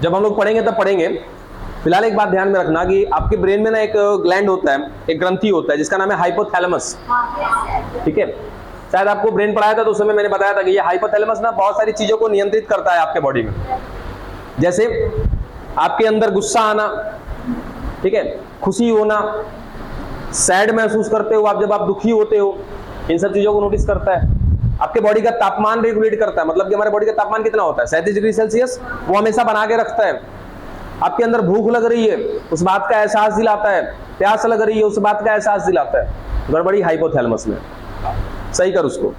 जब हम लोग पढ़ेंगे तब पढ़ेंगे। फिलहाल एक बात ध्यान में रखना कि आपके ब्रेन में ना एक ग्लैंड होता है, एक ग्रंथि होता है जिसका नाम है हाइपोथैलेमस। ठीक है, शायद आपको ब्रेन पढ़ाया था तो उस समय मैंने बताया था कि ये हाइपोथैलेमस ना बहुत सारी चीजों को नियंत्रित करता है आपके बॉडी में। जैसे आपके अंदर गुस्सा आना, ठीक है, खुशी होना, सैड महसूस करते हो आप, जब आप दुखी होते हो, इन सब चीजों को नोटिस करता है। आपके बॉडी का तापमान रेगुलेट करता है, मतलब कि हमारे बॉडी का तापमान कितना होता है 37 डिग्री सेल्सियस, वो हमेशा बना के रखता है। आपके अंदर भूख लग रही है उस बात का एहसास दिलाता है, प्यास लग रही है उस बात का एहसास दिलाता है। गड़बड़ी हाइपोथैलेमस में, सही कर उसको,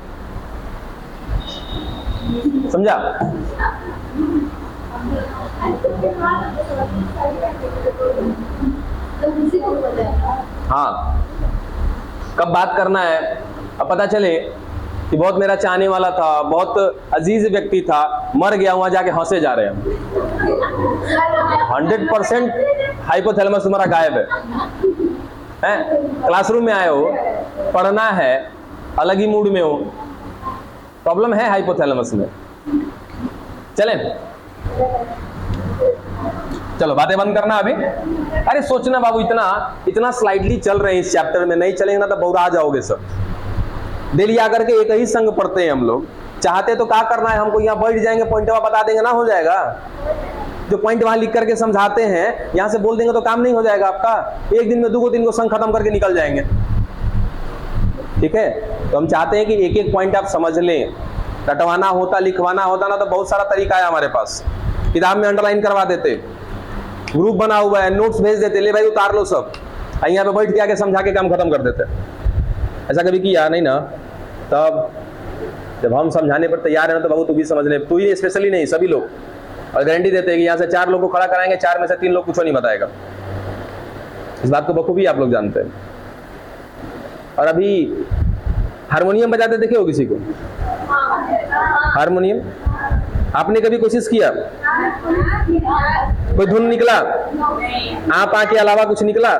समझा? हाँ, कब बात करना है, अब पता चले कि बहुत मेरा चाहने वाला था, बहुत अजीज व्यक्ति था, मर गया, वहां जाके हंसे जा रहे हैं। 100% हाइपोथैलेमस तुम्हारा गायब है? क्लासरूम में आए हो, पढ़ना है, अलग ही मूड में हो, प्रॉब्लम है हाइपोथैलेमस में। चले, चलो बातें बंद करना अभी। अरे सोचना बाबू, इतना स्लाइडली चल रहे हैं इस चैप्टर में, नहीं चलेंगे ना तो बहुत आ जाओगे सब। डेली आकर के एक ही संग पढ़ते हैं हम लोग, चाहते तो क्या करना है हमको, यहाँ बैठ जाएंगे, पॉइंट बता देंगे ना, हो जाएगा। जो पॉइंट वहां लिख करके समझाते हैं यहां से बोल देंगे तो काम नहीं हो जाएगा आपका। एक दिन में 2-3 को संग खत्म करके निकल जाएंगे। ठीक है, तो हम चाहते हैं कि एक एक पॉइंट आप समझ लें। रटवाना होता, लिखवाना होता ना तो बहुत सारा तरीका है हमारे पास, किताब में अंडरलाइन करवा देते, ग्रुप बना हुआ है, नोट्स भेज देते, ले भाई उतार लो सब, यहाँ पे बैठ के आके समझा के काम खत्म कर देते। ऐसा कभी किया नहीं ना? तब जब हम समझाने पर तैयार है ना तो बाबू तू भी समझ ले, तू ही स्पेशली नहीं, सभी लोग। और गारंटी देते हैं कि यहाँ से 4 लोग को खड़ा कराएंगे, 4 में से 3 लोग कुछ नहीं बताएगा। इस बात को बखूबी आप लोग जानते हैं। और अभी हारमोनियम बजाते देखे हो किसी को? हारमोनियम आपने कभी कोशिश किया? कोई धुन निकला? आप के अलावा कुछ निकला?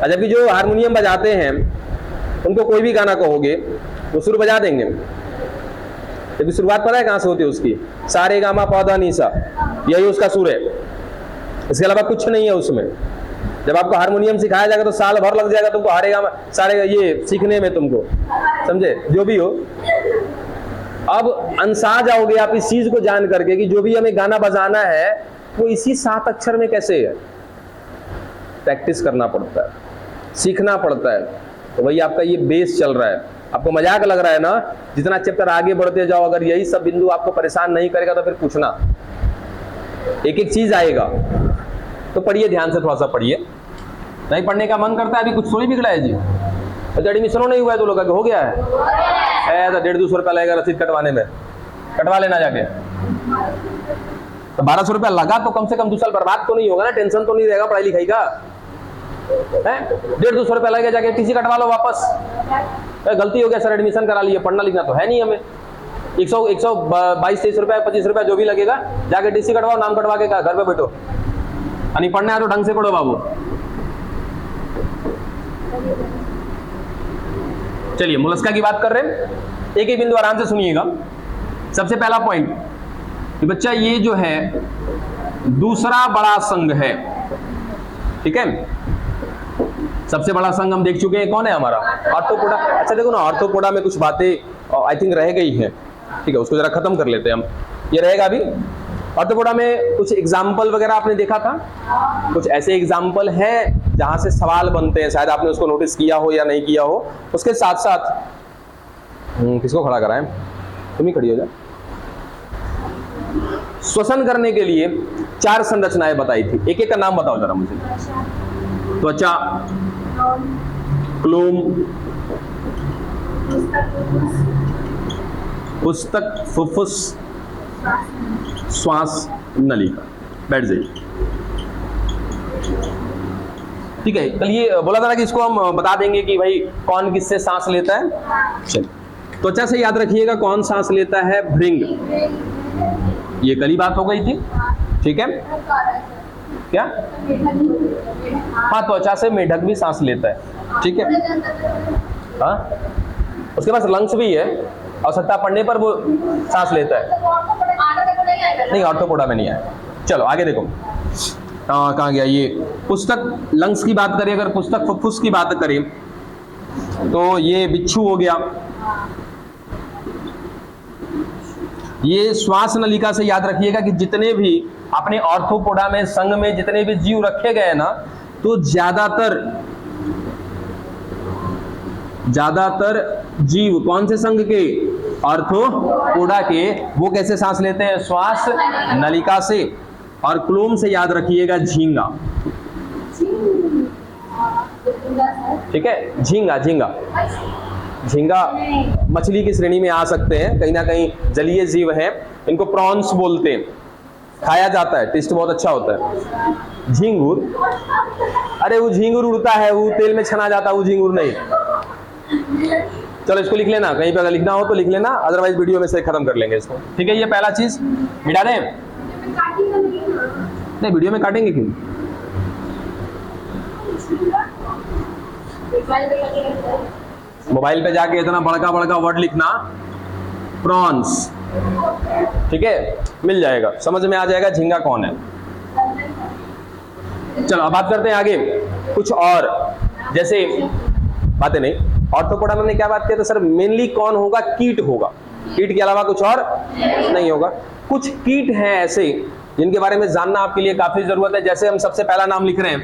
जबकि जो हारमोनियम बजाते हैं उनको कोई भी गाना कहोगे वो सुर बजा देंगे। जबकि शुरुआत पता है कहां से होती है उसकी? सारे गामा पौधा नीसा, यही उसका सुर है, इसके अलावा कुछ नहीं है उसमें। जब आपको हारमोनियम सिखाया जाएगा तो साल भर लग जाएगा तुमको हारे गामा सारे ये सीखने में, तुमको समझे? जो भी हो, अब अनसा जाओगे आप इस चीज को जान करके कि जो भी हमें गाना बजाना है वो इसी 7 अक्षर में कैसे है। प्रैक्टिस करना पड़ता है, सीखना पड़ता है। तो वही आपका ये बेस चल रहा है। आपको मजाक लग रहा है ना? जितना चैप्टर आगे बढ़ते जाओ, अगर यही सब बिंदु आपको परेशान नहीं करेगा तो फिर पूछना, एक एक चीज आएगा। तो पढ़िए, ध्यान से थोड़ा सा पढ़िए। नहीं पढ़ने का मन करता है, अभी कुछ थोड़ी बिगड़ा है जी। तो एडमिशनों नहीं हुआ है तो लोग हो गया है, 150-200 रुपया लगेगा रसीद कटवाने में, कटवा लेना जाके। तो 1200 रुपया लगा तो कम से कम 2 साल बर्बाद तो नहीं होगा ना, टेंशन तो नहीं रहेगा पढ़ाई लिखाई का। 150-200 रुपया लगेगा, जाके टीसी कटवा लो वापस। गलती हो गया सर, एडमिशन करा लिए, पढ़ना लिखना तो है नहीं हमें। 122-23 रुपया 25 रुपया जो भी लगेगा, जाके टीसी कटवाओ, नाम कटवा के घर पे बैठो। नहीं पढ़ना है तो ढंग से पढ़ो बाबू। चलिए मोलस्का की बात कर रहे हैं, एक एक बिंदु आराम से सुनिएगा। सबसे पहला पॉइंट कि बच्चा ये जो है दूसरा बड़ा संघ है, ठीक है। सबसे बड़ा संघ हम देख चुके हैं, कौन है हमारा? आर्थ्रोपोडा। अच्छा देखो ना, आर्थ्रोपोडा में कुछ बातें आई थिंक रह गई हैं, ठीक है, उसको जरा खत्म कर लेते हैं हम। ये रहेगा अभी। आर्थ्रोपोडा में कुछ एग्जाम्पल वगैरह आपने देखा था, कुछ ऐसे एग्जाम्पल हैं जहां से सवाल बनते हैं, शायद आपने उसको नोटिस किया हो या नहीं किया हो। उसके साथ साथ किसको खड़ा कराएं? तुम ही खड़ी हो जा। श्वसन करने के लिए 4 संरचनाएं बताई थी, एक एक का नाम बताओ जरा मुझे। त्वचा, क्लोम, पुस्तक, फुफ्फुस, श्वास नलिका। बैठ जाइए, ठीक है। कल ये बोला था ना कि इसको हम बता देंगे कि भाई कौन किससे सांस लेता है। चलिए, त्वचा से याद रखिएगा कौन सांस लेता है? भृंग। ये कल ही बात हो गई थी, ठीक है। क्या? हाँ, त्वचा से मेढक भी सांस लेता है, ठीक है। हाँ, उसके पास लंग्स भी है, आवश्यकता पड़ने पर वो सांस लेता है। नहीं, ऑर्थोपोडा में नहीं आया। चलो आगे देखो, कहाँ गया ये पुस्तक। लंग्स की बात करें, अगर पुस्तक फुफ्फुस की बात करें तो ये बिच्छू हो गया। ये श्वास नलिका से याद रखिएगा कि जितने भी अपने ऑर्थोपोडा में संघ में जितने भी जीव रखे गए ना, तो ज्यादातर जीव कौन से संघ के? ऑर्थोपोडा के। वो कैसे सांस लेते हैं? श्वास नलिका से। और क्लोम से याद रखिएगा झींगा, ठीक है, झींगा। झींगा मछली की श्रेणी में आ सकते हैं, कहीं ना कहीं जलीय जीव हैं, इनको प्रॉन्स बोलते हैं, खाया जाता है, टेस्ट बहुत अच्छा होता है। झींगुर, अरे वो झींगुर उड़ता है, वो तेल में छना जाता है, वो झींगुर नहीं। चलो इसको लिख लेना, कहीं पे अगर लिखना हो तो लिख लेना, अदरवाइज वीडियो में से खत्म कर लेंगे इसको, ठीक है। ये पहला चीज मिटा दें, नहीं वीडियो में काटेंगे क्यों? मोबाइल पे जाके इतना बड़का वर्ड लिखना प्रॉन्स, ठीक है, मिल जाएगा, समझ में आ जाएगा झींगा कौन है। चलो अब बात करते हैं आगे कुछ और, जैसे बातें नहीं, ऑर्थोपोडा में हमने क्या बात किया था सर? मेनली कौन होगा? कीट होगा, कीट के अलावा कुछ और नहीं होगा। कुछ कीट हैं ऐसे जिनके बारे में जानना आपके लिए काफी जरूरत है। जैसे हम सबसे पहला नाम लिख रहे हैं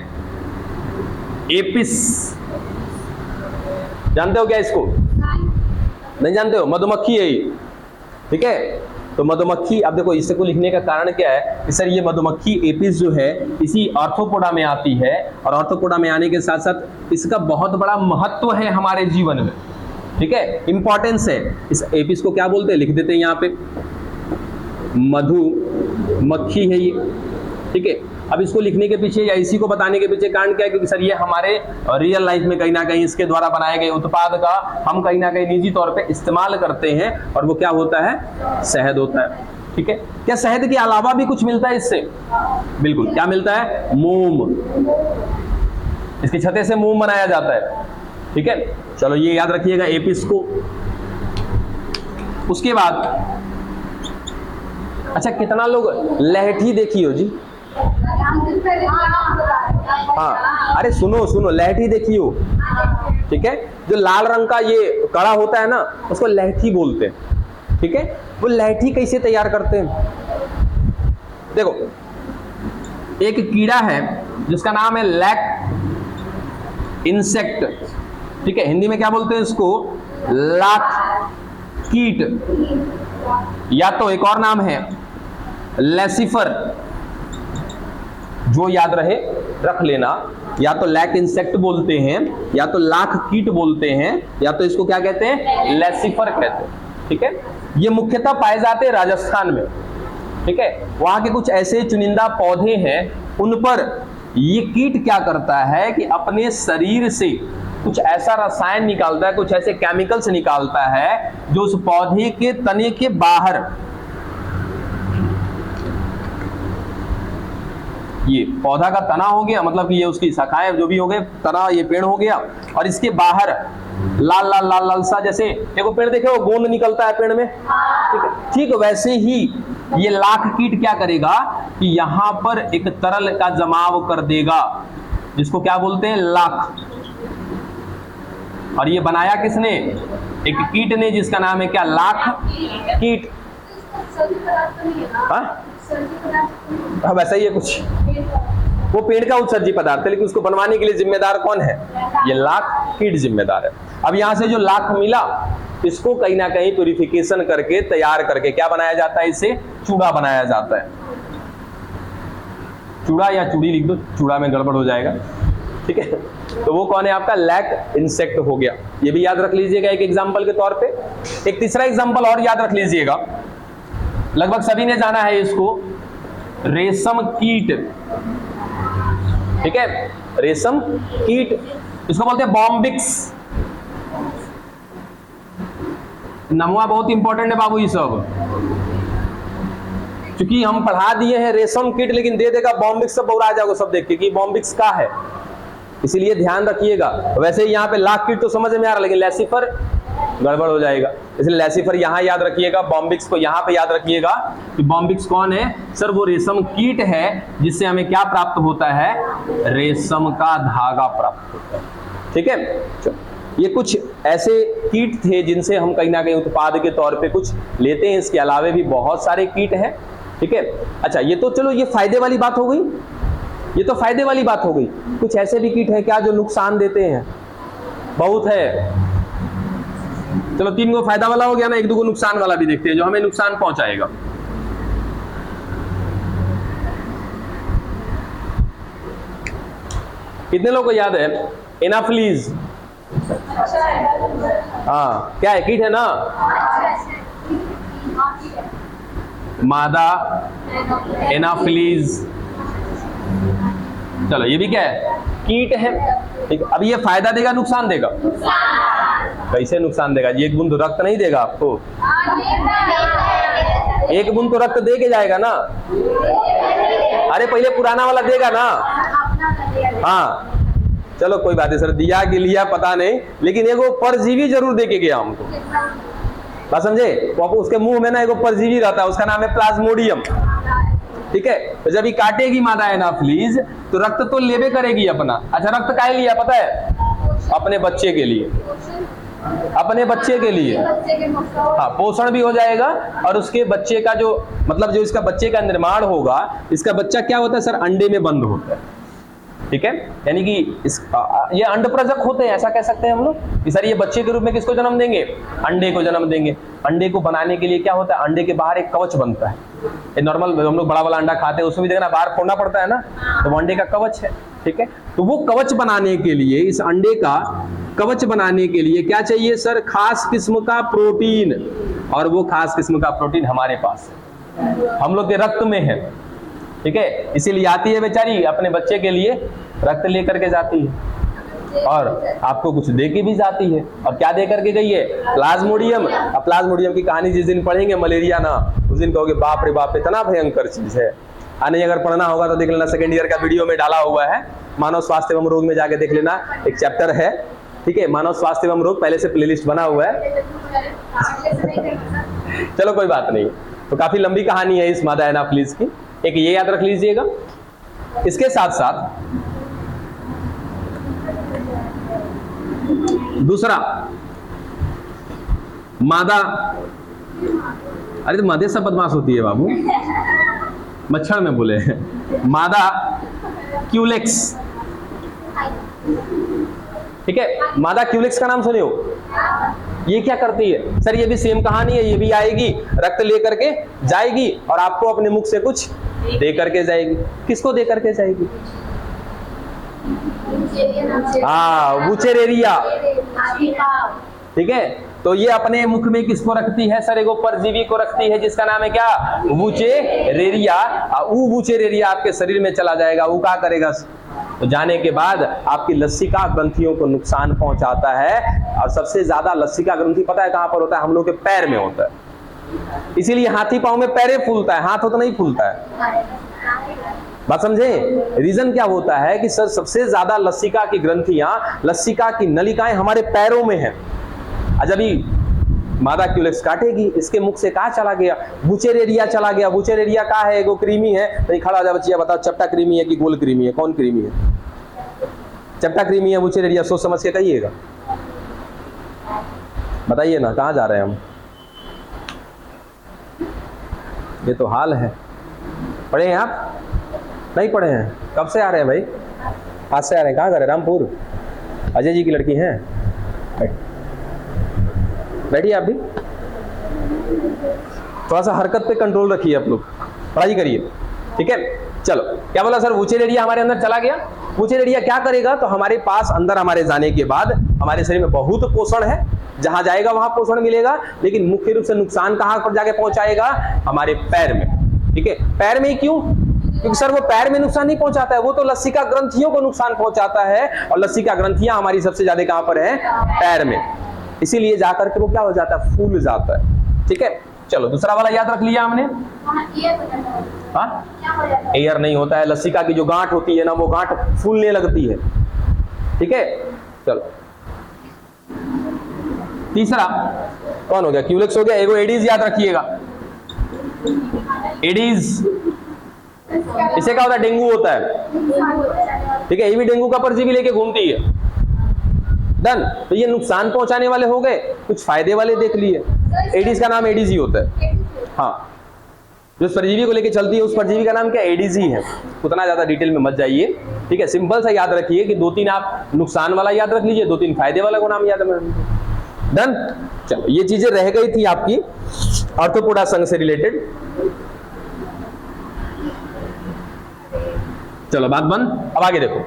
एपिस, जानते हो क्या इसको? नहीं जानते हो? मधुमक्खी है ये, ठीक है। तो मधुमक्खी, अब देखो इसको लिखने का कारण क्या है कि सर ये मधुमक्खी एपिस जो है इसी ऑर्थोपोडा में आती है, और ऑर्थोपोडा में आने के साथ साथ इसका बहुत बड़ा महत्व है हमारे जीवन में, ठीक है, इंपॉर्टेंस है। इस एपिस को क्या बोलते हैं? लिख देते हैं यहाँ पे, मधुमक्खी है ये, ठीक है। अब इसको लिखने के पीछे या इसी को बताने के पीछे कारण क्या है? क्योंकि सर ये हमारे रियल लाइफ में कहीं ना कहीं इसके द्वारा बनाए गए उत्पाद का हम कहीं ना कहीं निजी तौर पे इस्तेमाल करते हैं, और वो क्या होता है? शहद होता है, ठीक है। क्या शहद के अलावा भी कुछ मिलता है इससे? बिल्कुल, क्या मिलता है? मोम, इसकी छत्ते से मोम बनाया जाता है, ठीक है। चलो ये याद रखिएगा एपिस को। उसके बाद अच्छा, कितना लोग लहठी देखी हो जी? हाँ, अरे सुनो, लहठी देखी हो, ठीक है। जो लाल रंग का ये कड़ा होता है ना, उसको लहठी बोलते हैं, ठीक है। वो लहठी कैसे तैयार करते हैं? देखो, एक कीड़ा है जिसका नाम है लैक इंसेक्ट, ठीक है। हिंदी में क्या बोलते हैं इसको? लाख कीट, या तो एक और नाम है लेसिफर, जो याद रहे रख लेना, या तो लैक इंसेक्ट बोलते हैं, या तो लाख कीट बोलते हैं, या तो इसको क्या कहते हैं? लेसिफर कहते हैं, ठीक है। ये मुख्यतः पाए जाते हैं राजस्थान में, ठीक है। वहां के कुछ ऐसे चुनिंदा पौधे हैं, उन पर ये कीट क्या करता है कि अपने शरीर से कुछ ऐसा रसायन निकालता है, कुछ ऐसे केमिकल्स निकालता है जो उस पौधे के तने के बाहर, ये पौधा का तना हो गया, मतलब कि ये उसकी शाखाएं जो भी हो गए, तना ये पेड़ हो गया, और इसके बाहर लाल लाल लाल लाल सा, जैसे देखो पेड़ देखे वो गोंद निकलता है पेड़ में, ठीक है। ठीक वैसे ही ये लाख कीट क्या करेगा कि यहां पर एक तरल का जमाव कर देगा, जिसको क्या बोलते हैं? लाख। और ये बनाया किसने? एक कीट ने, जिसका नाम है क्या? लाख कीट। वैसा ही है कुछ, वो पेड़ का उत्सर्जी पदार्थ है, लेकिन उसको बनवाने के लिए जिम्मेदार कौन है? ये लाख कीट जिम्मेदार है। अब यहां से जो लाख मिला, इसको कहीं ना कहीं प्यूरिफिकेशन करके तैयार करके क्या बनाया जाता है? इसे चूड़ा बनाया जाता है। चूड़ा या चूड़ी लिख दो, चूड़ा में गड़बड़ हो जाएगा, ठीक है। तो वो कौन है आपका? लैक इंसेक्ट हो गया, ये भी याद रख लीजिएगा एक एग्जाम्पल के तौर पे। एक तीसरा एग्जाम्पल और याद रख लीजिएगा, लगभग सभी ने जाना है इसको, रेशम कीट, ठीक है। रेशम कीट, इसको बोलते हैं बॉम्बिक्स। नमवा बहुत इंपॉर्टेंट है बाबू, ये सब क्योंकि हम पढ़ा दिए हैं रेशम कीट, लेकिन दे देगा बॉम्बिक्स, सब बौरा जाओगे सब देख के कि बॉम्बिक्स का है, इसीलिए ध्यान रखिएगा। वैसे यहाँ पे लाख कीट तो समझ में आ रहा, लेकिन लेसिफर गड़बड़ हो जाएगा। इसलिए लैसिफर यहाँ याद रखिएगा, बॉम्बिक्स को यहाँ पे याद रखिएगा कि बॉम्बिक्स कौन है सर? वो रेशम कीट है जिससे हमें क्या प्राप्त होता है? रेशम का धागा प्राप्त होता है। ठीक है, ये कुछ ऐसे कीट थे जिनसे हम कहीं ना कहीं उत्पाद के तौर पे कुछ लेते हैं। इसके अलावा भी बहुत सारे कीट हैं। ठीक है, अच्छा ये तो चलो ये फायदे वाली बात हो गई, ये तो फायदे वाली बात हो गई। कुछ ऐसे भी कीट हैं क्या जो नुकसान देते हैं? बहुत है। चलो 3 को फायदा वाला हो गया ना, 1-2 को नुकसान वाला भी देखते हैं जो हमें नुकसान पहुंचाएगा। कितने लोगों को याद है एनाफ्लीज? हाँ, क्या है? कीट है ना, मादा एनाफ्लीज। चलो ये भी क्या है? कीट है। ठीक, अब ये फायदा देगा नुकसान देगा? कैसे नुकसान देगा? ये 1 बूंद रक्त नहीं देगा आपको? 1 बूंद तो रक्त दे के जाएगा ना। अरे पहले पुराना वाला देगा ना। हाँ चलो कोई बात नहीं सर, दिया कि लिया पता नहीं, लेकिन एगो परजीवी जरूर दे के गया हमको। बात समझे? तो उसके मुंह में ना एगो परजीवी रहता है, उसका नाम है प्लाज्मोडियम। ठीक है, तो जब ये काटेगी मादा एनाफ्लीज तो रक्त तो लेवे करेगी अपना। अच्छा रक्त काहे लिया पता है? अपने बच्चे के लिए, अपने बच्चे के लिए। हाँ, पोषण भी हो जाएगा और उसके बच्चे का जो मतलब जो इसका बच्चे का निर्माण होगा, इसका बच्चा क्या होता है सर? अंडे में बंद होता है। ठीक है, यानी कि ये अंडप्रजक होते हैं, ऐसा कह सकते हैं हम लोग कि सर ये बच्चे के रूप में किसको जन्म देंगे? अंडे को जन्म देंगे। अंडे को बनाने के लिए क्या होता है? अंडे के बाहर एक कवच बनता है। ये नॉर्मल हम लोग बड़ा वाला अंडा खाते हैं, उसमें भी देखना बाहर फोड़ना पड़ता है ना, तो वो अंडे का कवच है। ठीक है, तो वो कवच बनाने के लिए, इस अंडे का कवच बनाने के लिए क्या चाहिए सर? खास किस्म का प्रोटीन। और वो खास किस्म का प्रोटीन हमारे पास है, हम लोग के रक्त में है। ठीक है, इसीलिए आती है बेचारी अपने बच्चे के लिए रक्त लेकर के जाती है और आपको कुछ दे के भी जाती है। और क्या दे करके गई है? प्लाज्मोडियम। अब प्लाज्मोडियम की कहानी जिस दिन पढ़ेंगे मलेरिया ना, उस दिन कहोगे बाप रे बाप इतना भयंकर चीज है। नहीं अगर पढ़ना होगा तो देख लेना, 2nd ईयर का वीडियो में डाला हुआ है, मानव स्वास्थ्य एवं रोग में जाके देख लेना, एक चैप्टर है। ठीक है, मानव स्वास्थ्य एवं रोग, पहले से प्लेलिस्ट बना हुआ है। चलो कोई बात नहीं, तो काफी लंबी कहानी है इस मादा एनाफ्लीज की। एक ये याद रख लीजिएगा। इसके साथ साथ दूसरा मादा, अरे तो मादे सब बदमाश होती है बाबू, मच्छर में बोले मादा क्यूलेक्स। ठीक है, मादा क्यूलेक्स का नाम सुने हो? ये क्या करती है सर? ये भी सेम कहानी है, ये भी आएगी रक्त लेकर के जाएगी और आपको अपने मुख से कुछ दे करके जाएगी। किसको दे करके जाएगी? हाँ, वुचेरेरिया। ठीक है, तो ये अपने मुख में किसको रखती है सर? एगो परजीवी को रखती है जिसका नाम है क्या? वुचेरेरिया। वो वुचेरेरिया आपके शरीर में चला जाएगा, वो क्या करेगा? तो जाने के बाद आपकी लसिका ग्रंथियों को नुकसान पहुंचाता है। और सबसे ज्यादा लसिका ग्रंथि पता है कहां पर होता है? हम लोग के पैर में होता है। इसीलिए हाथी पांव में पैरे फूलता है, हाथ तो नहीं फूलता है। बात समझे? रीजन क्या होता है कि सर सबसे ज्यादा लसिका की ग्रंथियां, लसिका की नलिकाएं हमारे पैरों में है। जब मादा क्यूलेक्स काटेगी, इसके मुख से कहा चला गया? वुचेरेरिया चला गया। वुचेरेरिया का है? एगो कृमि है। नहीं खड़ा हो जा बच्चिया, बताओ चपटा कृमि है कि गोल कृमि है? कौन कृमि है? चपटा कृमि है वुचेरेरिया, सोच समझ के कहिएगा, बताइए ना, कहाँ जा रहे हैं हम? ये तो हाल है। पढ़े हैं आप? नहीं पढ़े हैं? कब से आ रहे हैं भाई? आज से आ रहे हैं। कहाँ गए? रामपुर। अजय जी की लड़की हैं? बैठिए आप भी, थोड़ा सा हरकत पे कंट्रोल रखिए आप लोग, पढ़ाई करिए। ठीक है, चलो क्या बोला सर? वुचेरेरिया हमारे अंदर चला गया। वुचेरेरिया क्या करेगा? तो हमारे पास अंदर हमारे जाने के बाद हमारे शरीर में बहुत पोषण है, जहां जाएगा वहां पोषण मिलेगा, लेकिन मुख्य रूप से नुकसान कहां पर जाके पहुंचाएगा? हमारे पैर में। ठीक है, पैर में क्यों? क्योंकि सर वो पैर में नुकसान नहीं पहुंचाता है, वो तो लसिका ग्रंथियों को नुकसान पहुंचाता है। और लसिका ग्रंथियां हमारी सबसे ज्यादा कहां पर है? पैर में। इसीलिए जाकर के वो क्या हो जाता है? फूल जाता है। ठीक है, चलो दूसरा वाला याद रख लिया हमने। हाँ, एयर नहीं होता है, लसिका की जो गांठ होती है ना, वो गांठ फूलने लगती है। ठीक है, चलो तीसरा कौन हो गया, क्यूलेक्स हो गया। एगो एडीज याद रखिएगा, एडीज इसे क्या होता है, डेंगू होता है, ठीक है। ये भी डेंगू का परजीवी लेके घूमती है। डन। तो ये नुकसान पहुंचाने वाले हो गए, कुछ फायदे वाले देख लिए। एडीज का नाम एडीज ही होता है। हाँ, जो परजीवी को लेके चलती है उस परजीवी का नाम क्या, एडीज ही है। उतना ज्यादा डिटेल में मत जाइए, ठीक है। सिंपल सा याद रखिए कि 2-3 आप नुकसान वाला याद रख लीजिए, 2-3 फायदे वाला को नाम याद रख लीजिए। डन। चलो, ये चीजें रह गई थी आपकी आर्थ्रोपोडा संघ से रिलेटेड। चलो बात बंद। अब आगे देखो,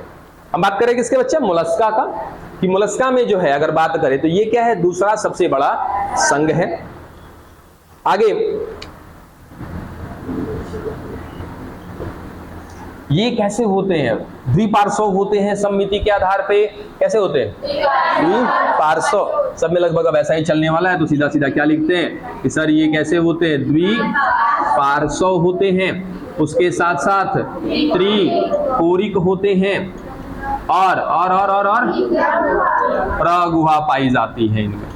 हम बात करें किसके बच्चे, मोलस्का का। कि मोलस्का में जो है अगर बात करें तो ये क्या है, दूसरा सबसे बड़ा संघ है। आगे ये कैसे होते हैं, द्विपार्श्व होते हैं सममिति के आधार पे। कैसे होते हैं, द्विपार्श्व। सब में लगभग अब ऐसा ही चलने वाला है, तो सीधा सीधा क्या लिखते हैं कि सर ये कैसे होते हैं, द्विपार्श्व होते हैं। उसके साथ साथ त्रिकोरिक होते हैं और प्रगुहा पाई जाती है इनमें,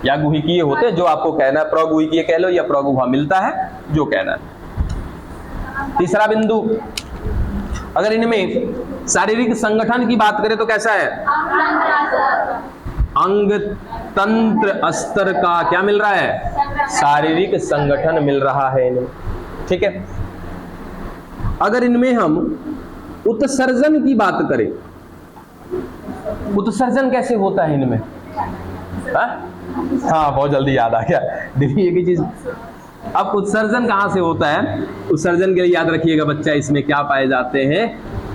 या गुहिकीय होते हैं, जो आपको कहना है, प्रगुहिकीय कह लो या प्रगुहा, मिलता है जो कहना है। तीसरा बिंदु, अगर इनमें शारीरिक संगठन की बात करें तो कैसा है, अंग तंत्र स्तर का क्या मिल रहा है, शारीरिक संगठन मिल रहा है इनमें, ठीक है। अगर इनमें हम उत्सर्जन की बात करें, उत्सर्जन कैसे होता है इनमें, हाँ बहुत जल्दी याद आ गया, देखिए एक ही चीज। अब उत्सर्जन कहां से होता है, उत्सर्जन के लिए याद रखिएगा बच्चा, इसमें क्या पाए जाते हैं,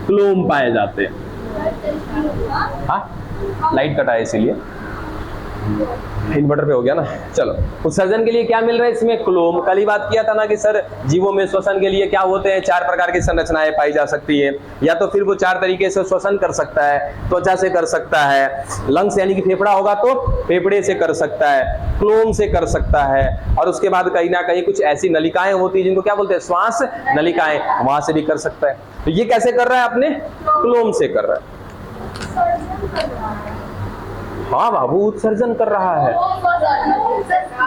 क्लोम पाए जाते हैं। हाँ, लाइट कटा है इसीलिए, इन्वर्टर पे हो गया ना। चलो, उत्सर्जन के लिए क्या मिल रहा है इसमें, क्लोम। कल ही बात किया था ना कि सर जीवों में श्वसन के लिए क्या होते हैं, 4 प्रकार की संरचनाएं पाई जा सकती है, या तो फिर वो 4 तरीके से श्वसन कर सकता है, त्वचा से कर सकता है, लंग्स यानी कि फेफड़ा होगा तो फेफड़े से कर सकता है, क्लोम से कर सकता है, और उसके बाद कहीं ना कहीं कुछ ऐसी नलिकाएं होती है जिनको क्या बोलते हैं, श्वास नलिकाएं, वहां से भी कर सकता है। तो ये कैसे कर रहा है, अपने क्लोम से कर रहा है। हाँ बाबू, उत्सर्जन कर रहा है।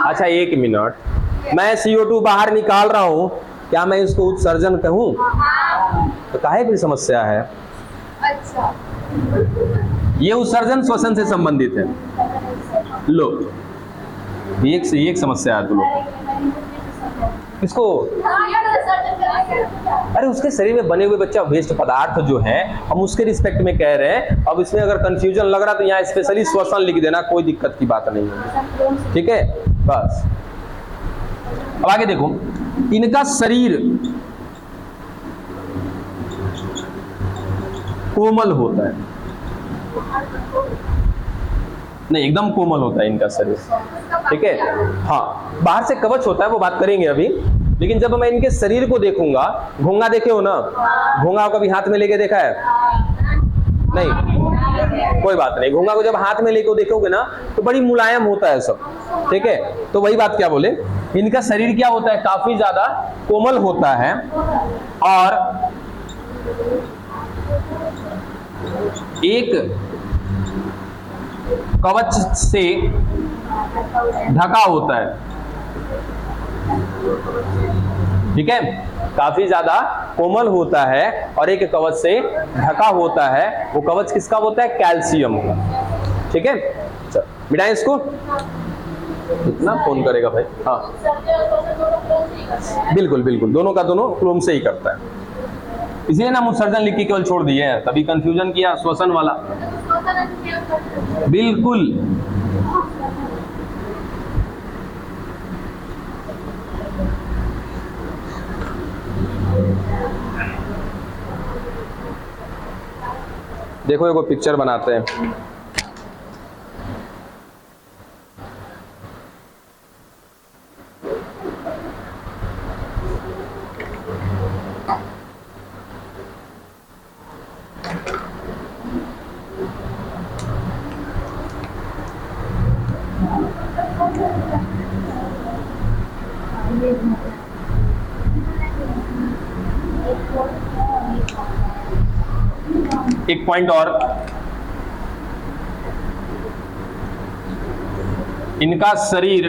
अच्छा 1 मिनट, मैं CO2 बाहर निकाल रहा हूं, क्या मैं इसको उत्सर्जन कहूं, तो काहे की समस्या है। अच्छा, ये उत्सर्जन श्वसन से संबंधित है। लो, एक समस्या है, तो लो इसको, अरे उसके शरीर में बने हुए बच्चा वेस्ट पदार्थ जो है, हम उसके रिस्पेक्ट में कह रहे हैं। अब इसमें अगर कंफ्यूजन लग रहा तो यहाँ स्पेशली श्वसन लिख देना, कोई दिक्कत की बात नहीं है, ठीक है। बस अब आगे देखो, इनका शरीर कोमल होता है, नहीं एकदम कोमल होता है इनका शरीर, ठीक है। हाँ, बाहर से कवच होता है, वो बात करेंगे अभी। लेकिन जब मैं इनके शरीर को देखूंगा, घोंगा देखे हो ना, घोंगा कभी हाथ में लेके देखा है, नहीं, कोई बात नहीं। घोंगा को जब हाथ में लेके देखोगे ना तो बड़ी मुलायम होता है सब, ठीक है। तो वही बात क्या बोले, इनका शरीर क्या होता है, काफी ज्यादा कोमल होता है और एक कवच से ढका होता है, ठीक है। काफी ज्यादा कोमल होता है और एक कवच से ढका होता है। वो कवच किसका होता है, कैल्शियम का, ठीक है। चल मिटाएं इसको, इतना फोन करेगा भाई। हाँ बिल्कुल बिल्कुल, दोनों का दोनों क्लोम से ही करता है, इसलिए ना उत्सर्जन लिख के केवल छोड़ दिए हैं, तभी कंफ्यूजन किया श्वसन वाला। बिल्कुल, देखो एक पिक्चर बनाते हैं। एक पॉइंट और, इनका शरीर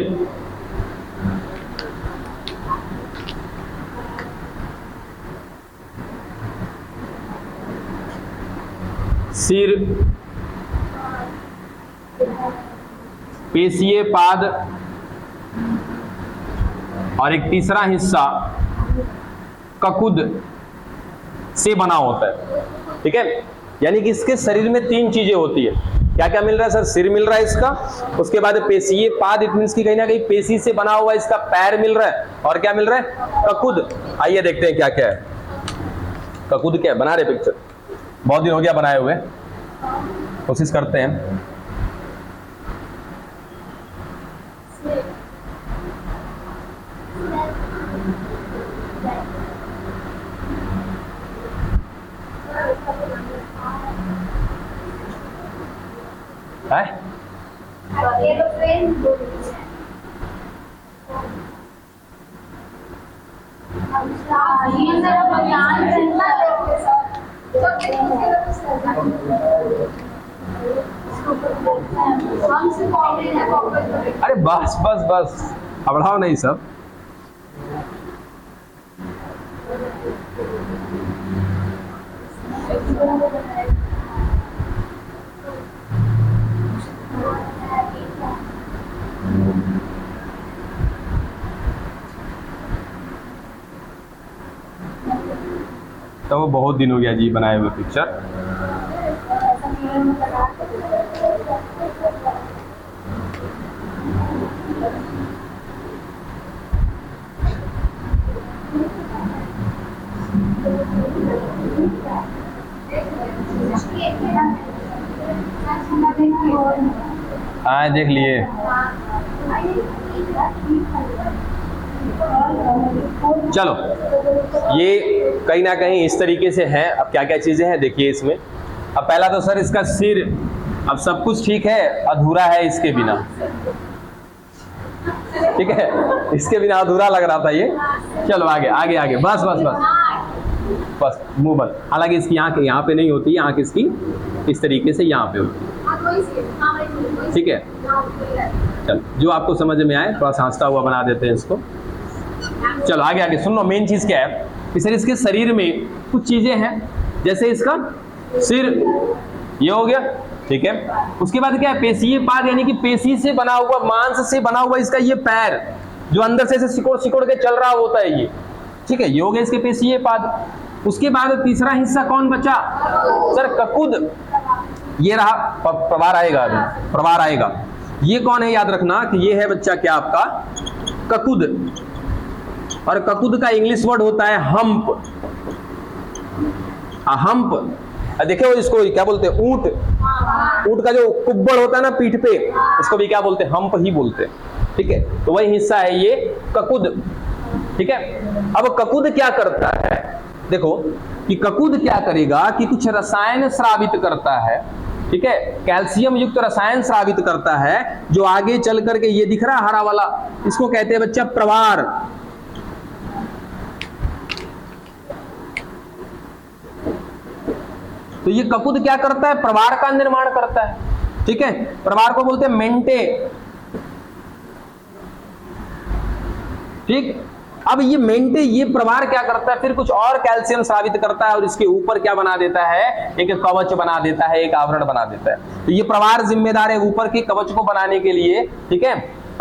सिर, पेशीय पाद और एक तीसरा हिस्सा ककुद से बना होता है। ठीक है, यानी कि इसके शरीर में 3 चीजें होती है। क्या क्या मिल रहा है सर? सिर मिल रहा है इसका, उसके बाद पेशीय पाद, इट मींस की कहीं ना कहीं पेशी से बना हुआ इसका पैर मिल रहा है, और क्या मिल रहा है? ककुद। आइए देखते हैं क्या क्या है। ककुद क्या है? बना रहे पिक्चर, बहुत दिन हो गया बनाए हुए, कोशिश करते हैं। अरे बस बस बस, बढ़ाओ नहीं सब। तो वो बहुत दिन हो गया जी बनाए हुए पिक्चर। हाँ देख लिए। चलो, ये कहीं ना कहीं इस तरीके से है। अब क्या क्या चीजें हैं देखिए इसमें। अब पहला तो सर इसका सिर, अब सब कुछ ठीक है, अधूरा है इसके बिना। ठीक है, इसके बिना अधूरा लग रहा था ये। चलो आगे आगे आगे, बस बस बस बस, मुंह बंद। हालांकि इसकी आंख यहाँ पे नहीं होती, आंख इसकी इस तरीके से यहाँ पे होती है। ठीक है, चलो जो आपको समझ में आए, थोड़ा सा हंसता हुआ बना देते हैं इसको। चलो आगे आगे सुन लो। मेन चीज क्या है कि सर इसके शरीर में कुछ चीजें हैं, जैसे इसका सिर ये हो गया। ठीक है, उसके बाद क्या है? पेशीय पाद, यानी कि पेशी से बना हुआ, मांस से बना हुआ इसका ये पैर, जो अंदर से सिकोड़ सिकोड़ के चल रहा होता है ये। ठीक है, ये हो गया इसके पेशीय पाद। उसके बाद तीसरा हिस्सा कौन बचा सर? ककुद। ये रहा, प्रवार आएगा, अभी प्रवार आएगा। ये कौन है? याद रखना कि ये है बच्चा क्या आपका? ककुद। और ककुद का इंग्लिश वर्ड होता है हम्प। हम्प, देखो इसको क्या बोलते हैं? ऊंट। ऊंट का जो कुब्बड़ होता है ना पीठ पे, इसको भी क्या बोलते हैं? हम्प ही बोलते हैं। ठीक है, तो वही हिस्सा है ये ककुद। ठीक है, अब ककुद क्या करता है? देखो कि ककुद क्या करेगा कि कुछ रसायन स्रावित करता है। ठीक है, कैल्शियम युक्त रसायन स्रावित करता है, जो आगे चल करके ये दिख रहा हरा वाला, इसको कहते हैं बच्चा प्रवार। तो ये ककुद क्या करता है? प्रवार का निर्माण करता है। ठीक है, प्रवार को बोलते हैं मेंटे। ठीक, अब ये मेंटे, ये प्रवार क्या करता है? फिर कुछ और कैल्शियम स्रावित करता है और इसके ऊपर क्या बना देता है? एक कवच बना देता है, एक आवरण बना देता है। तो ये प्रवार जिम्मेदार है ऊपर के कवच को बनाने के लिए। ठीक है,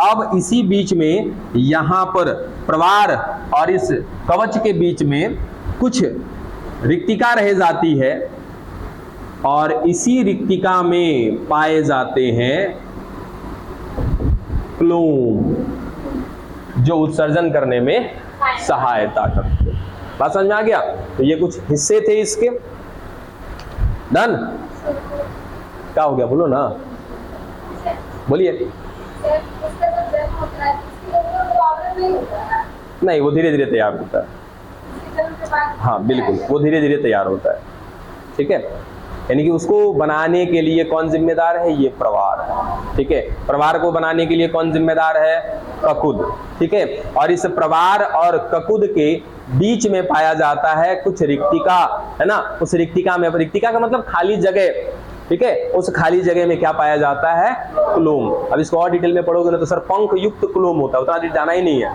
अब इसी बीच में यहां पर प्रवार और इस कवच के बीच में कुछ रिक्तिका रह जाती है, और इसी रिक्तिका में पाए जाते हैं क्लोम, जो उत्सर्जन करने में सहायता करते हैं। बात समझ में आ गया? तो ये कुछ हिस्से थे इसके। डन? क्या हो गया? बोलो ना, बोलिए। नहीं, वो धीरे धीरे तैयार होता है। हाँ बिल्कुल, वो धीरे धीरे तैयार होता है। ठीक है, यानी कि उसको बनाने के लिए कौन जिम्मेदार है? ये प्रवार है। ठीक है, प्रवार को बनाने के लिए कौन जिम्मेदार है? ककुद। ठीक है, और इस प्रवार और ककुद के बीच में पाया जाता है कुछ रिक्तिका, है ना? उस रिक्तिका में, रिक्तिका का मतलब खाली जगह, ठीक है, उस खाली जगह में क्या पाया जाता है? क्लोम। अब इसको और डिटेल में पढ़ोगे ना तो सर पंख युक्त क्लोम होता है, उतना जाना ही नहीं है,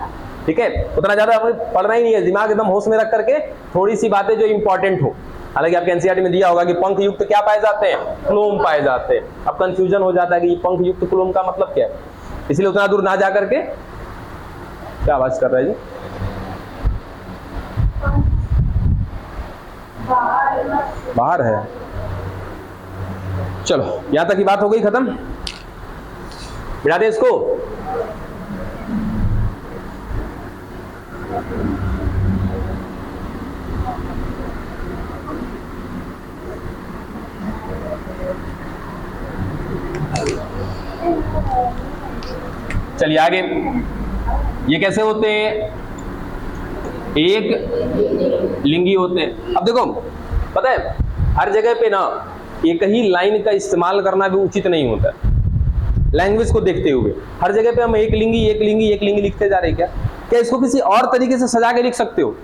ठीक है, उतना ज्यादा पढ़ना ही नहीं है, दिमाग एकदम होश में रख करके थोड़ी सी बातें जो इंपॉर्टेंट हो। हालांकि आपके एनसीईआरटी में दिया होगा कि पंख युक्त क्या पाए जाते हैं? क्लोम पाए जाते हैं। अब कंफ्यूजन हो जाता है कि ये पंख युक्त क्लोम का मतलब क्या है, इसलिए उतना दूर ना जा करके, क्या आवाज कर रहा है जी? बाहर है। चलो यहां तक की बात हो गई खत्म, बिठा दे इसको। चलिए आगे, ये कैसे होते हैं? एक लिंगी होते हैं। अब देखो पता है हर जगह पे ना एक ही लाइन का इस्तेमाल करना भी उचित नहीं होता है। लैंग्वेज को देखते हुए हर जगह पे हम एक लिंगी एक लिंगी एक लिंगी लिखते जा रहे हैं। क्या इसको किसी और तरीके से सजा के लिख सकते हो?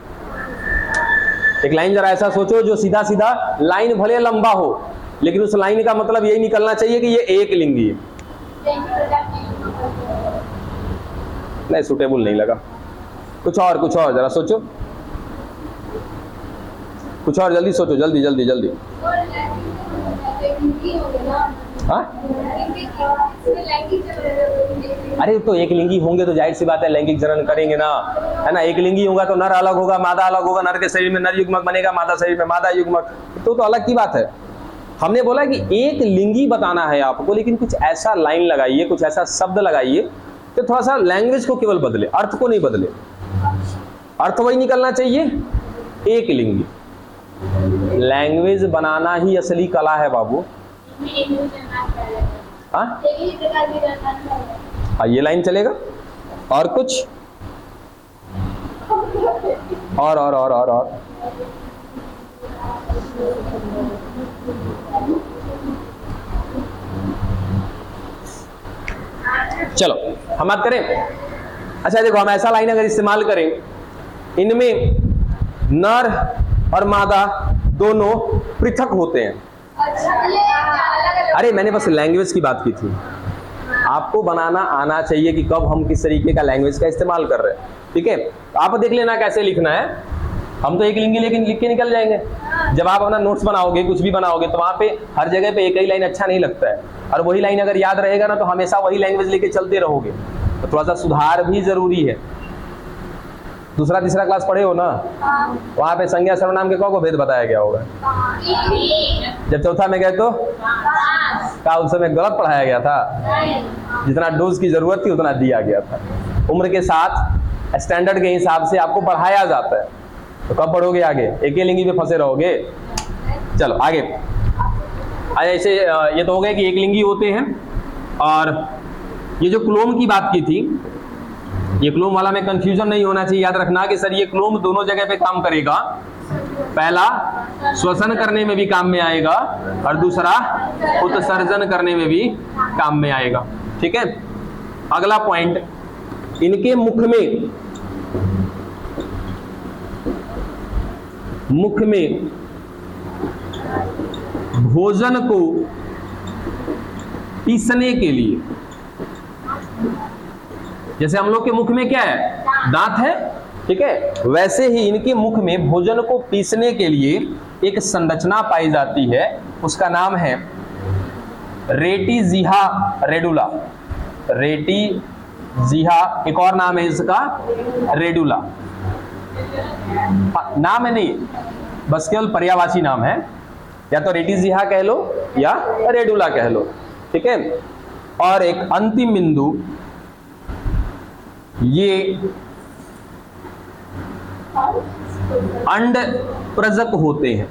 एक लाइन जरा ऐसा सोचो जो सीधा सीधा लाइन भले लंबा हो लेकिन उस लाइन का मतलब यही निकलना चाहिए कि ये एक लिंगी है। नहीं, सुटेबल नहीं लगा। कुछ और जरा सोचो, कुछ और जल्दी सोचो, जल्दी जल्दी जल्दी। हाँ, अरे तो एक लिंगी होंगे तो जाहिर सी बात है लैंगिक जनन करेंगे ना, है ना। एक लिंगी होगा तो नर अलग होगा, मादा अलग होगा, नर के शरीर में नर युग्मक बनेगा, मादा शरीर में मादा युग्मक, तो अलग की बात है। हमने बोला कि एक लिंगी बताना है आपको, लेकिन कुछ ऐसा लाइन लगाइए, कुछ ऐसा शब्द लगाइए तो थोड़ा सा लैंग्वेज को केवल बदले, अर्थ को नहीं बदले। अर्थ वही निकलना चाहिए, एक लिंगी। लैंग्वेज बनाना ही असली कला है बाबू। हाँ, ये लाइन चलेगा। और कुछ और चलो हम बात करें। अच्छा देखो, हम ऐसा लाइन अगर इस्तेमाल करें, इनमें नर और मादा दोनों पृथक होते हैं। अरे मैंने बस लैंग्वेज की बात की थी, आपको बनाना आना चाहिए कि कब हम किस तरीके का लैंग्वेज का इस्तेमाल कर रहे हैं, ठीक है। तो आप देख लेना कैसे लिखना है। हम तो एक लिंगी लेकिन लिख के निकल जाएंगे। जब आप अपना नोट्स बनाओगे, कुछ भी बनाओगे, तो वहां पे हर जगह पे एक ही लाइन अच्छा नहीं लगता है, और वही लाइन अगर याद रहेगा ना तो हमेशा वही लैंग्वेज लेके चलते रहोगे, तो थोड़ा सा सुधार भी जरूरी है। दूसरा तीसरा क्लास पढ़े हो ना, वहां पे संज्ञा सर्वनाम के को भेद बताया गया होगा। जब चौथा में गए तो क्या उस समय गलत पढ़ाया गया था? जितना डोज की जरूरत थी उतना दिया गया था। उम्र के साथ स्टैंडर्ड के हिसाब से आपको पढ़ाया जाता है, तो कब पढ़ोगे आगे? एक ही लिंगी पे फंसे रहोगे। चलो आगे। ऐसे ये तो हो गए कि एक लिंगी होते हैं। और ये जो क्लोम की बात की थी, ये क्लोम वाला में कंफ्यूजन नहीं होना चाहिए। याद रखना कि सर ये क्लोम दोनों जगह पे काम करेगा। पहला श्वसन करने में भी काम में आएगा, और दूसरा उत्सर्जन करने में भी काम में आएगा, ठीक है। अगला पॉइंट, इनके मुख में भोजन को पीसने के लिए, जैसे हम लोग के मुख में क्या है? दांत है, ठीक है। वैसे ही इनके मुख में भोजन को पीसने के लिए एक संरचना पाई जाती है, उसका नाम है रेटिजिहा रेडुला। रेटिजिहा, एक और नाम है इसका रेडुला। नाम है नहीं, बस केवल पर्यायवाची नाम है, या तो रेटिजिहा कह लो या रेडुला कह लो, ठीक है। और एक अंतिम बिंदु, ये अंड प्रजक होते हैं,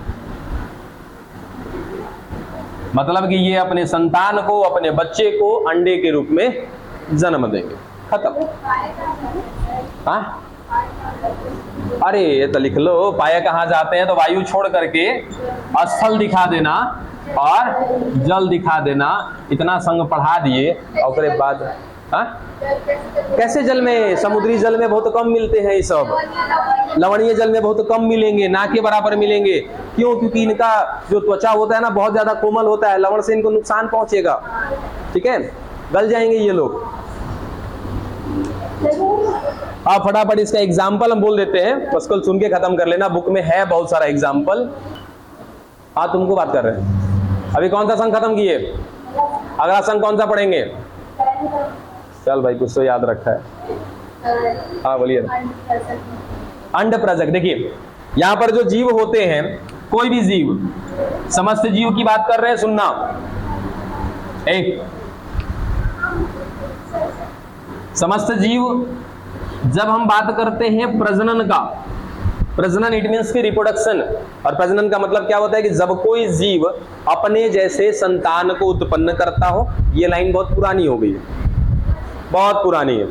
मतलब कि ये अपने संतान को, अपने बच्चे को अंडे के रूप में जन्म देंगे। खत्म। हाँ, अरे ये तो लिख लो, पाए कहाँ जाते हैं? तो वायु छोड़ करके स्थल दिखा देना और जल दिखा देना, इतना संग पढ़ा दिए। और उसके बाद हाँ, कैसे जल में? समुद्री जल में बहुत कम मिलते हैं ये सब, लवणीय जल में बहुत कम मिलेंगे, ना के बराबर मिलेंगे। क्यों? क्योंकि इनका जो त्वचा होता है ना बहुत ज्यादा कोमल होता है, लवण से इनको नुकसान पहुंचेगा, ठीक है, गल जाएंगे ये लोग। आप फटाफट इसका एग्जाम्पल हम बोल देते हैं, बस कल सुन के खत्म कर लेना, बुक में है बहुत सारा एग्जाम्पल। हाँ, तुमको बात कर रहे हैं। अभी कौन सा संघ खत्म किए? अगला संघ कौन सा पढ़ेंगे? चल भाई, कुछ तो याद रखा है। हाँ बोलिए। अंड प्रजक। देखिए यहां पर जो जीव होते हैं, कोई भी जीव, समस्त जीव की बात कर रहे हैं, सुनना। एक समस्त जीव, जब हम बात करते हैं प्रजनन का, प्रजनन इट मीन्स की रिप्रोडक्शन, और प्रजनन का मतलब क्या होता है कि जब कोई जीव अपने जैसे संतान को उत्पन्न करता हो। ये लाइन बहुत पुरानी हो गई है, बहुत पुरानी है,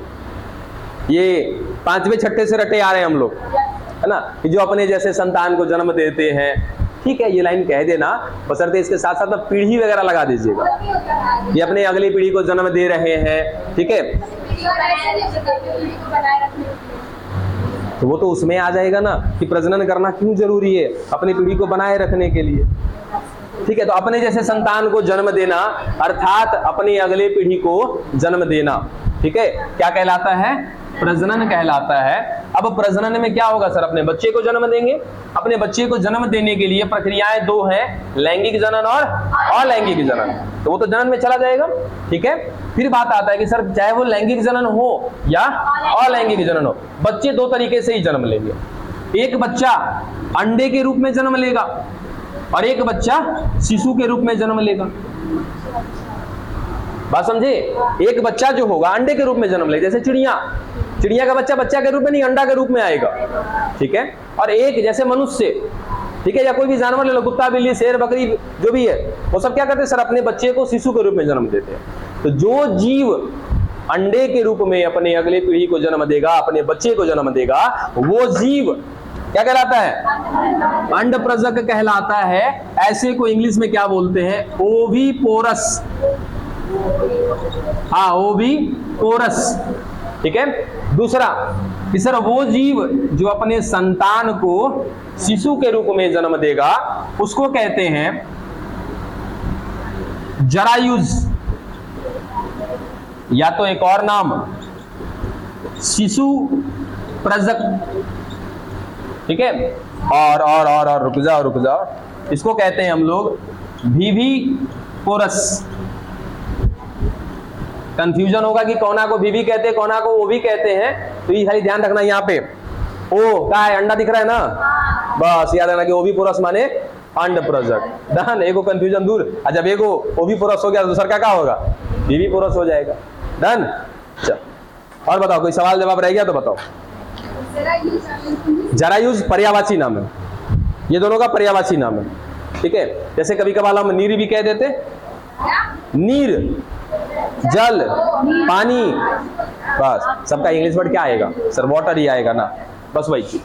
ये 5वें 6ठे से रटे आ रहे हैं हम लोग, है ना, कि जो अपने जैसे संतान को जन्म देते हैं। ठीक है, ये लाइन कह देना, बशर्ते इसके साथ साथ पीढ़ी वगैरह लगा दीजिएगा, ये अपने अगली पीढ़ी को जन्म दे रहे हैं, ठीक है, तो वो तो उसमें आ जाएगा ना कि प्रजनन करना क्यों जरूरी है, अपनी पीढ़ी को बनाए रखने के लिए। ठीक है, तो अपने जैसे संतान को जन्म देना अर्थात अपनी अगली पीढ़ी को जन्म देना, ठीक है, क्या कहलाता है? प्रजनन कहलाता है। अब प्रजनन में क्या होगा सर? अपने बच्चे को जन्म देंगे। अपने बच्चे को जन्म देने के लिए प्रक्रियाएं दो हैं, लैंगिक जनन और अलैंगिक जनन, तो वो तो जनन में चला जाएगा, ठीक है। फिर बात आता है कि सर चाहे वो लैंगिक जनन हो या अलैंगिक जनन हो, बच्चे दो तरीके से ही जन्म लेंगे। एक बच्चा अंडे के रूप में जन्म लेगा और एक बच्चा शिशु के रूप में जन्म लेगा। बात समझे? एक बच्चा जो होगा अंडे के रूप में जन्म लेगा, जैसे चिड़िया का बच्चा बच्चा के रूप में नहीं, अंडा के रूप में आएगा, ठीक है। और एक जैसे मनुष्य, ठीक है, या कोई भी जानवर ले लो, कुत्ता बिल्ली शेर बकरी जो भी है, वो सब क्या करते हैं सर? अपने बच्चे को शिशु के रूप में जन्म देते हैं। तो जो जीव अंडे के रूप में अपने अगले पीढ़ी को जन्म देगा, अपने बच्चे को जन्म देगा, वो जीव क्या कहलाता है? अंड प्रजक कहलाता है। ऐसे को इंग्लिश में क्या बोलते हैं? ओविपोरस। हाँ, ओविपोरस, ठीक है। दूसरा कि सर वो जीव जो अपने संतान को शिशु के रूप में जन्म देगा, उसको कहते हैं जरायुज, या तो एक और नाम शिशु प्रजक, ठीक है। और रुक जाओ, इसको कहते हैं हम लोग विविपोरस। कंफ्यूजन होगा कि कौना को विवि कहते हैं, कौना को वो भी कहते हैं, तो ये खाली ध्यान रखना। यहाँ पे ओ क्या है? अंडा दिख रहा है ना, बस याद रखना कि ओविपोरस माने अंड प्रजक। डन, एगो कंफ्यूजन दूर। जब एगो ओविपोरस हो गया तो दूसरा क्या होगा? विविपोरस हो जाएगा। डन। चल, और बताओ, कोई सवाल जवाब रह गया तो बताओ। जरायुज पर्यायवाची नाम है, ये दोनों का पर्यायवाची नाम है, ठीक है। जैसे कभी कभार हम नीर भी कह देते, नीर जल पानी, बस सबका इंग्लिश वर्ड क्या आएगा सर? वाटर ही आएगा ना, बस वही चीज।